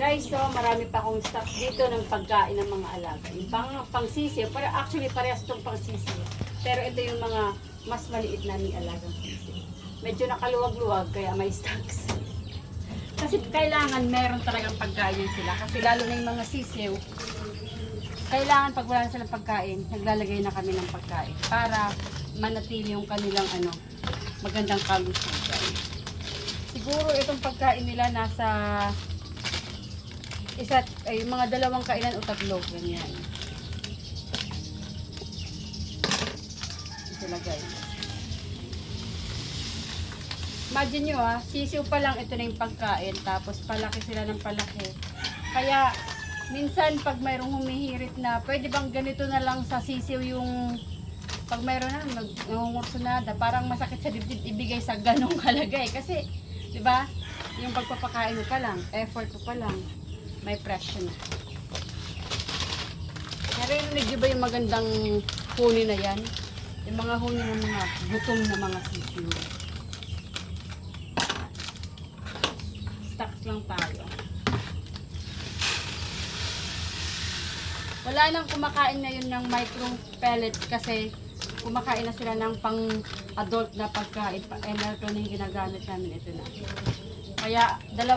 Guys, so marami pa akong stock dito ng pagkain ng mga alaga. Yung pang sisiw, actually parehas itong pang sisiw. Pero ito yung mga mas maliit naming alagang sisiw. Medyo nakaluwag-luwag kaya may stocks. Kasi kailangan meron talagang pagkain sila. Kasi lalo na yung mga sisiw, kailangan pag wala na silang pagkain, naglalagay na kami ng pagkain para manatili yung kanilang magandang kalusugan. Siguro itong pagkain nila nasa mga 2 kainan o 3, ganyan. Sila guys. Imagine nyo sisiw pa lang ito na yung pagkain, tapos palaki sila ng palaki. Kaya minsan pag mayroong humihirit na, pwede bang ganito na lang sa sisiw yung pag mayroon na nangungursunada, parang masakit sa dibdib ibigay sa ganong kalagay. Kasi, di ba, yung pagpapakain mo pa lang, effort mo pa lang, may pressure na. Narinig nyo ba yung magandang huni na yan? Yung mga huni ng mga gutom na mga sisiw. Stocks lang tayo. Wala nang kumakain ngayon ng micro pellets kasi kumakain na sila ng pang-adult na pagkain. Ito na yung ginagamit namin, ito na. Kaya 3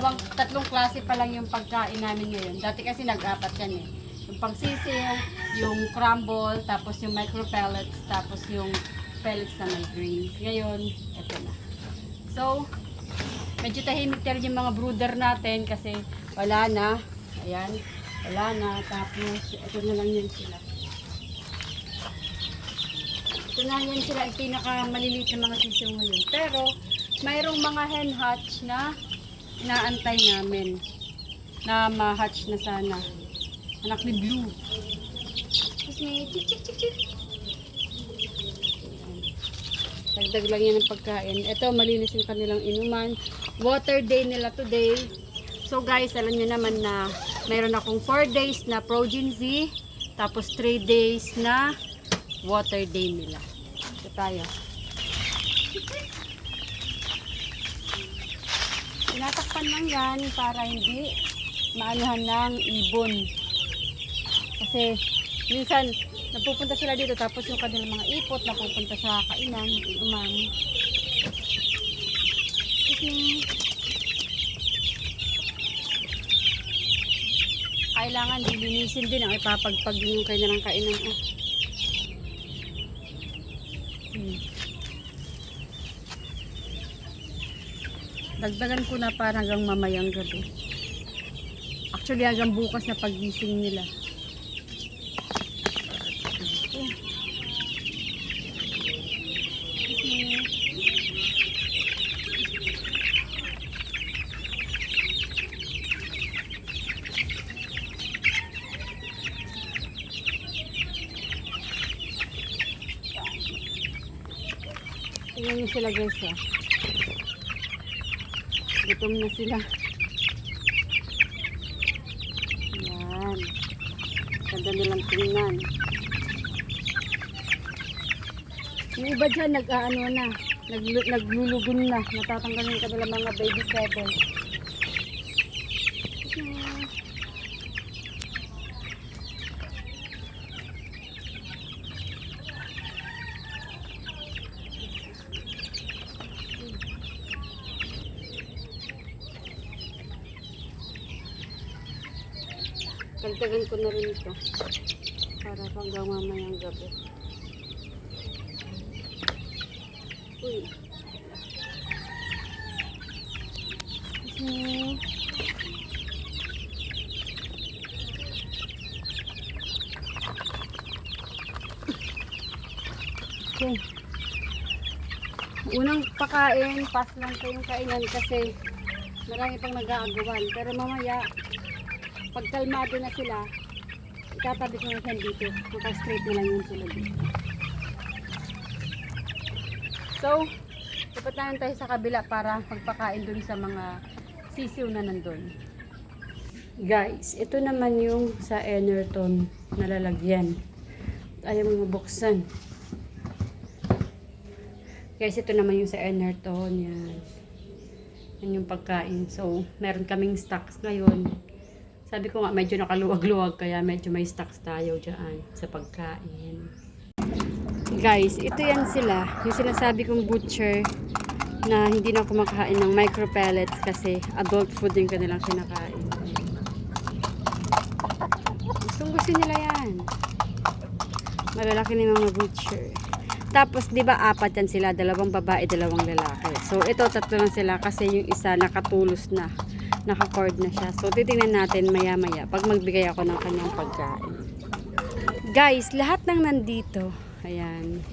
klase pa lang yung pagkain namin ngayon. Dati kasi nag-4 yan eh. Yung pangsisiw, yung crumble, tapos yung micro pellets, tapos yung pellets na may greens. Ngayon, ito na. So, medyo tahimik talaga yung mga brooder natin kasi wala na. Ayan, wala na. Tapos, ito na lang yun sila. Ito na yan sila ang pinakamaliliit na mga sisiw ngayon. Pero, mayroong mga hen hatch na inaantay namin na ma-hatch na sana. Anak ni Blue. Tapos may chik. Dagdag lang yan ng pagkain. Ito, malinis yung kanilang inuman. Water day nila today. So guys, alam nyo naman na mayroon akong 4 days na Progen Z. Tapos 3 days na water day nila. Ito tayo. Tinatakpan lang yan para hindi maanuhan ng ibon. Kasi minsan napupunta sila dito tapos yung kanilang mga ipot napupunta sa kainan, inuman. Kailangan dilinisin din ang ipapagpag yung kanilang kainan. Dagdagan ko na para hanggang mamayang gabi. Actually hanggang bukas na paggising nila. Tingnan nyo sila guys Gutom na sila. Yan. Ganda nilang tingnan. Yung iba dyan naglulugon na. Natatanggal yung kanilang mga baby feather. Dagdagan ko na rin ito para hanggang mamayang gabi. Uy. Okay. Unang pakain, pass lang ko yung kainan kasi marami pang nag-aagawan. Pero mamaya pag kalmado na sila, itatabi ko na siya dito. Maka-straight na lang yun sila dito. So, dapat na tayo sa kabila para magpakain dun sa mga sisiw na nandun. Guys, ito naman yung sa Enerton na lalagyan. Ayaw mo mabuksan. Guys, ito naman yung sa Enerton. Yan. Yan yung pagkain. So, meron kaming stocks ngayon. Sabi ko nga, medyo nakaluwag-luwag, kaya medyo may stocks tayo dyan sa pagkain. Guys, ito yan sila. Yung sinasabi kong butcher na hindi na kumakain ng micro pellets kasi adult food din kanilang kinakain. Gustong gusto nila yan. Malalaki na yung mga butcher. Tapos, di ba, 4 yan sila. 2 babae, 2 lalaki. So, ito, 3 lang sila kasi yung isa nakatulos na. Naka-cord na siya. So, titingnan natin maya-maya pag magbigay ako ng kanyang pagkain. Guys, lahat ng nandito. Ayan.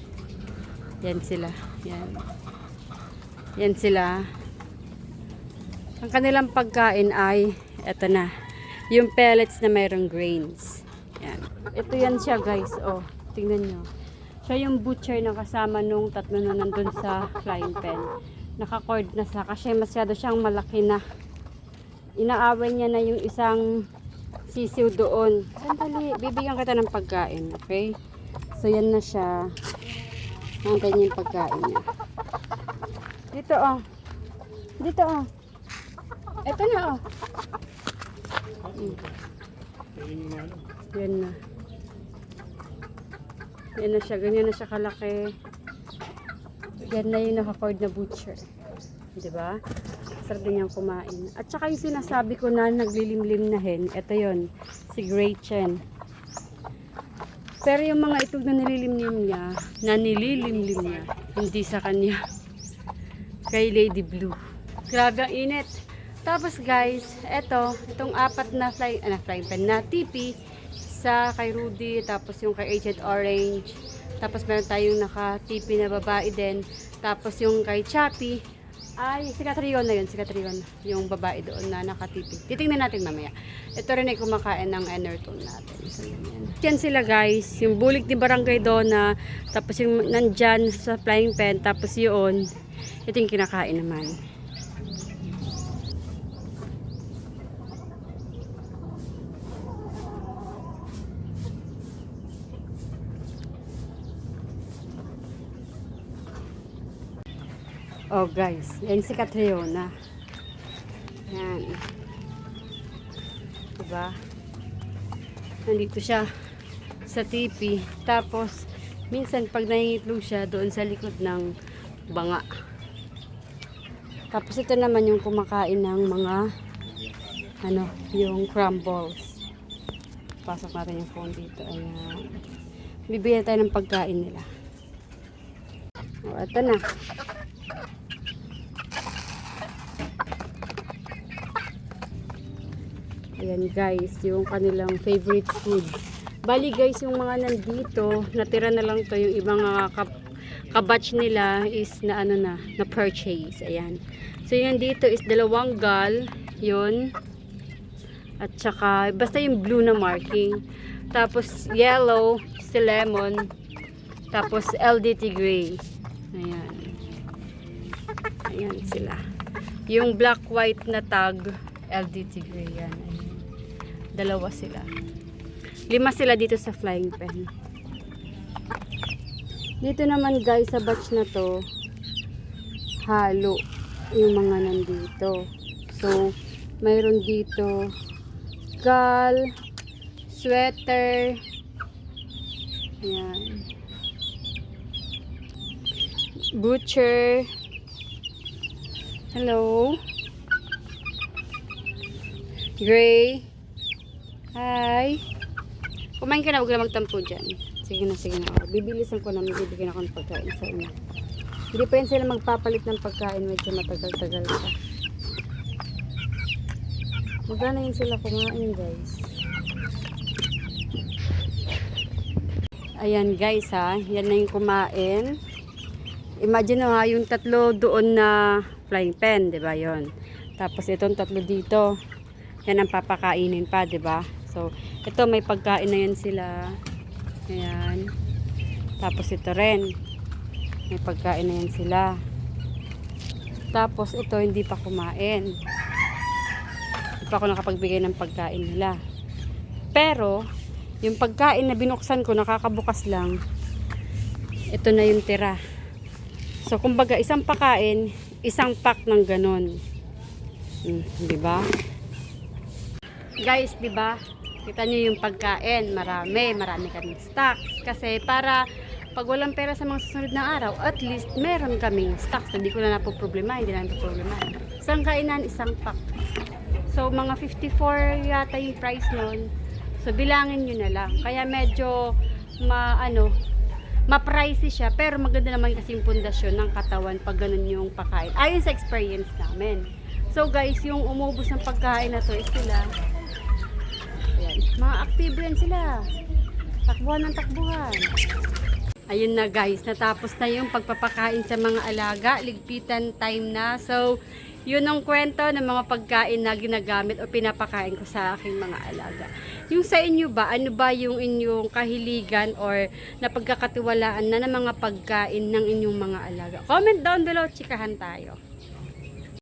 Yan sila. Yan. Yan sila. Ang kanilang pagkain ay, eto na. Yung pellets na mayroong grains. Yan. Ito yan siya, guys. Oh, tingnan nyo. Siya yung butcher na kasama nung 3 na nandun sa flying pen. Naka-cord na siya kasi masyado siyang malaki na. Inaaway niya na yung isang sisiw doon. Sandali, bibigyan kita ng pagkain, okay? So, yan na siya. Ang kanyang pagkain niya. Dito, oh. Dito, oh. Ito na, oh. Yan na. Yan na siya. Ganyan na siya kalaki. Yan na yung naka-cord na butcher. Diba? Sarap din niyang kumain. At saka yung sinasabi ko na naglilimlim na hen, ito yon, si Gretchen. Pero yung mga itog na nililimlim niya, hindi sa kanya. Kay Lady Blue. Grabe ang init. Tapos guys, itong 4 na flying pen na TP sa kay Rudy, tapos yung kay Agent Orange. Tapos meron tayong naka-TP na babae din. Tapos yung kay Chappy, ay, si Catriona yun, yung babae doon na nakatipi. Titingnan natin mamaya. Ito rin ay kumakain ng Enerton natin. So, yan sila guys, yung bulik ni Barangay Donna, tapos yung nandyan sa flying pen, tapos yun, ito yung kinakain naman. Oh guys, yan si Catriona. Yan. Diba? Nandito siya sa tipi. Tapos, minsan pag nangingitlog siya doon sa likod ng banga. Tapos ito naman yung kumakain ng mga yung crumbles. Pasok natin yung phone dito. Ayan. Bibigyan tayo ng pagkain nila. O, ito na. Ayan guys, yung kanilang favorite food. Bali guys, yung mga nandito, natira na lang to, yung ibang kabatch nila is na purchase. Ayan. So yung dito is 2 gal, yun. At saka, basta yung blue na marking. Tapos yellow, si lemon. Tapos LDT gray. Ayan. Ayan sila. Yung black white na tag, LDT gray. Yan. Ayan. 2 sila. 5 sila dito sa flying pen. Dito naman guys, sa batch na to, halo yung mga nandito. So, mayroon dito gal, sweater, yan, butcher, hello, gray, hi. Kumain ka na, huwag na magtampo dyan. Sige na, sige na. Bibilisan ko na, bibigyan ako ng pagkain sa inyo. Hindi pa yan sila magpapalit ng pagkain, medyo matagal-tagal pa. Magana yun sila kumain guys. Ayan guys ha, yan na yung kumain. Imagine ha, yung 3 doon na flying pen, 'di ba 'yon? Tapos itong 3 dito. Yan ang papakainin pa, 'di ba? So, ito may pagkain na yan sila. Ayan. Tapos ito rin. May pagkain na yan sila. Tapos ito hindi pa kumain. Hindi pa ako nakapagbigay ng pagkain nila. Pero, yung pagkain na binuksan ko, nakakabukas lang. Ito na yung tira. So, kumbaga, isang pack ng ganon. Diba? Guys, di ba? Kita nyo yung pagkain, marami kaming stocks. Kasi para pag walang pera sa mga susunod na araw, at least meron kaming stocks. Hindi ko na napoproblema, hindi na napoproblema. Isang kainan, isang pack. So, mga 54 yata yung price nun. So, bilangin nyo na lang. Kaya medyo, ma-pricey siya. Pero maganda naman kasi yung pundasyon ng katawan pag ganun yung pagkain. Ayon sa experience namin. So, guys, yung umubos ng pagkain na to is sila. Ayan. Mga aktibo yan sila. Takbuhan ng takbuhan. Ayun na guys, natapos na yung pagpapakain sa mga alaga. Ligpitan time na. So, yun ang kwento ng mga pagkain na ginagamit o pinapakain ko sa aking mga alaga. Yung sa inyo ba, ano ba yung inyong kahiligan or napagkakatiwalaan na ng mga pagkain ng inyong mga alaga? Comment down below, chikahan tayo.